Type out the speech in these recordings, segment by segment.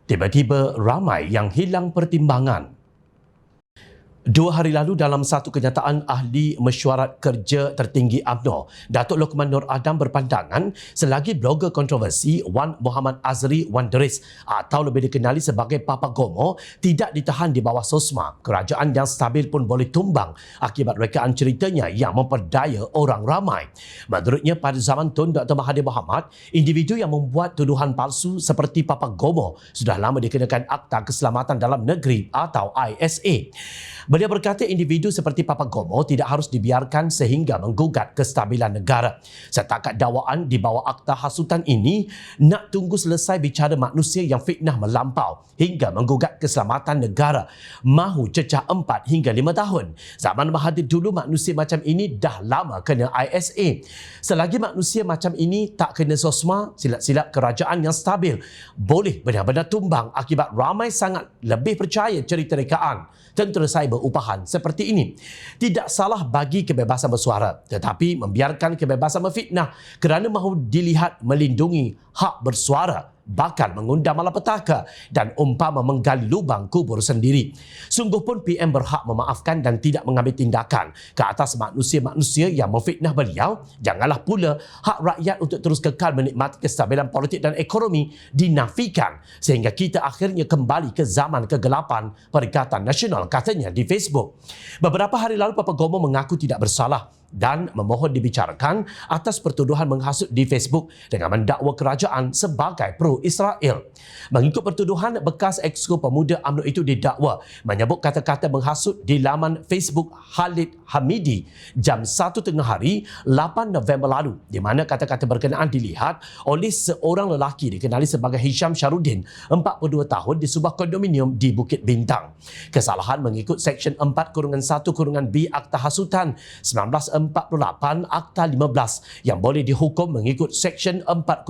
Tiba-tiba ramai yang hilang pertimbangan. 2 hari lalu dalam satu kenyataan Ahli Mesyuarat Kerja Tertinggi UMNO, Datuk Lokman Nur Adam berpandangan selagi blogger kontroversi Wan Muhammad Azri Wan Deris atau lebih dikenali sebagai Papa Gomo tidak ditahan di bawah SOSMA, kerajaan yang stabil pun boleh tumbang akibat rekaan ceritanya yang memperdaya orang ramai. Menurutnya pada zaman Tun Dr. Mahathir Mohamad, individu yang membuat tuduhan palsu seperti Papa Gomo sudah lama dikenakan Akta Keselamatan Dalam Negeri atau ISA. Beliau berkata individu seperti Papa Gomo tidak harus dibiarkan sehingga menggugat kestabilan negara. Setakat dakwaan di bawah akta hasutan ini nak tunggu selesai bicara manusia yang fitnah melampau hingga menggugat keselamatan negara mahu cecah 4 hingga 5 tahun. Zaman Mahathir dulu manusia macam ini dah lama kena ISA. Selagi manusia macam ini tak kena SOSMA, silap-silap kerajaan yang stabil boleh benar-benar tumbang akibat ramai sangat lebih percaya cerita rekaan tentera cyber upahan seperti ini. Tidak salah bagi kebebasan bersuara, tetapi membiarkan kebebasan memfitnah kerana mahu dilihat melindungi hak bersuara bakal mengundang malapetaka dan umpama menggali lubang kubur sendiri. Sungguh pun PM berhak memaafkan dan tidak mengambil tindakan ke atas manusia-manusia yang memfitnah beliau. Janganlah pula hak rakyat untuk terus kekal menikmati kestabilan politik dan ekonomi dinafikan sehingga kita akhirnya kembali ke zaman kegelapan Perikatan Nasional, katanya di Facebook. Beberapa hari lalu Papa Gomo mengaku tidak bersalah dan memohon dibicarakan atas pertuduhan menghasut di Facebook dengan mendakwa kerajaan sebagai pro-Israel. Mengikut pertuduhan, bekas Exco Pemuda UMNO itu didakwa menyebut kata-kata menghasut di laman Facebook Khalid Hamidi jam 1 tengah hari 8 November lalu, di mana kata-kata berkenaan dilihat oleh seorang lelaki dikenali sebagai Hisham Syaruddin, 42 tahun, di sebuah kondominium di Bukit Bintang. Kesalahan mengikut Seksyen 4-1-B Akta Hasutan 1948 Akta 15 yang boleh dihukum mengikut Seksyen 4-1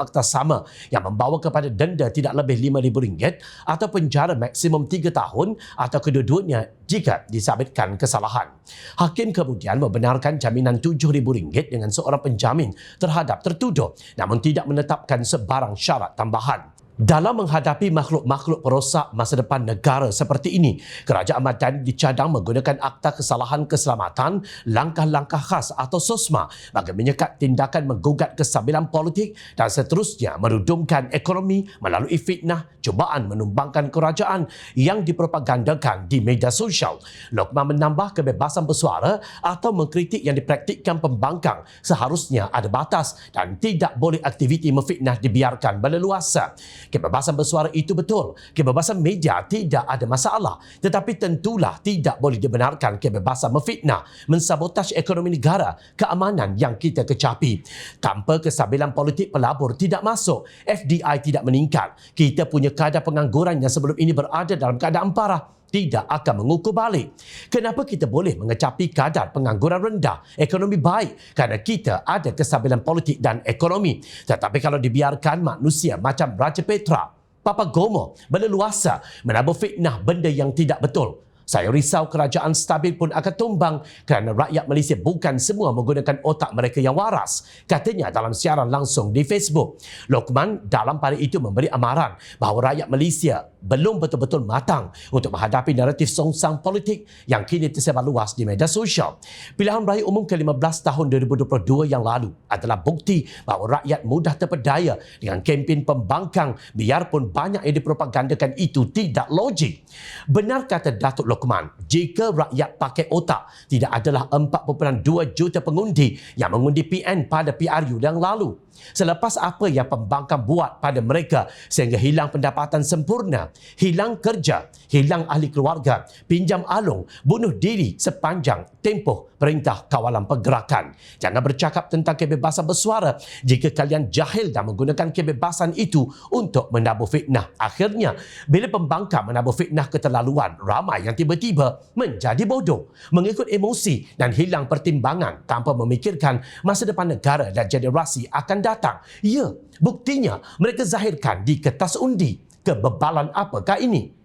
Akta sama yang membawa kepada denda tidak lebih RM5,000 atau penjara maksimum 3 tahun atau kedua-duanya jika disabitkan kesalahan. Hakim kemudian membenarkan jaminan RM7,000 dengan seorang penjamin terhadap tertuduh namun tidak menetapkan sebarang syarat tambahan. Dalam menghadapi makhluk-makhluk perosak masa depan negara seperti ini, Kerajaan Madani dicadang menggunakan Akta Kesalahan Keselamatan, langkah-langkah khas atau SOSMA bagi menyekat tindakan menggugat kestabilan politik dan seterusnya merudumkan ekonomi melalui fitnah, cubaan menumbangkan kerajaan yang dipropagandakan di media sosial. Lokman menambah kebebasan bersuara atau mengkritik yang dipraktikkan pembangkang seharusnya ada batas dan tidak boleh aktiviti memfitnah dibiarkan berleluasa. Kebebasan bersuara itu betul. Kebebasan media tidak ada masalah. Tetapi tentulah tidak boleh dibenarkan kebebasan memfitnah, mensabotaj ekonomi negara, keamanan yang kita kecapi. Tanpa kestabilan politik, pelabur tidak masuk, FDI tidak meningkat. Kita punya kadar pengangguran yang sebelum ini berada dalam keadaan parah tidak akan mengukur balik. Kenapa kita boleh mengecapi kadar pengangguran rendah, ekonomi baik? Kerana kita ada kestabilan politik dan ekonomi. Tetapi kalau dibiarkan manusia macam Raja Petra, Papa Gomo berleluasa menabur fitnah benda yang tidak betul, saya risau kerajaan stabil pun akan tumbang kerana rakyat Malaysia bukan semua menggunakan otak mereka yang waras, katanya dalam siaran langsung di Facebook. Lokman dalam pada itu memberi amaran bahawa rakyat Malaysia belum betul-betul matang untuk menghadapi naratif songsang politik yang kini tersebar luas di media sosial. Pilihan raya umum ke-15 tahun 2022 yang lalu adalah bukti bahawa rakyat mudah terpedaya dengan kempen pembangkang biarpun banyak yang dipropagandakan itu tidak logik. Benar kata Datuk Lokman, jika rakyat pakai otak, tidak adalah 4.2 juta pengundi yang mengundi PN pada PRU yang lalu. Selepas apa yang pembangkang buat pada mereka sehingga hilang pendapatan sempurna, hilang kerja, hilang ahli keluarga, pinjam alung, bunuh diri sepanjang tempoh Perintah Kawalan Pergerakan. Jangan bercakap tentang kebebasan bersuara jika kalian jahil dan menggunakan kebebasan itu untuk menabur fitnah. Akhirnya, bila pembangkang menabur fitnah keterlaluan, ramai yang tiba-tiba menjadi bodoh, mengikut emosi dan hilang pertimbangan tanpa memikirkan masa depan negara dan generasi akan datang. Ya, buktinya mereka zahirkan di kertas undi. Kebebalan apakah ini?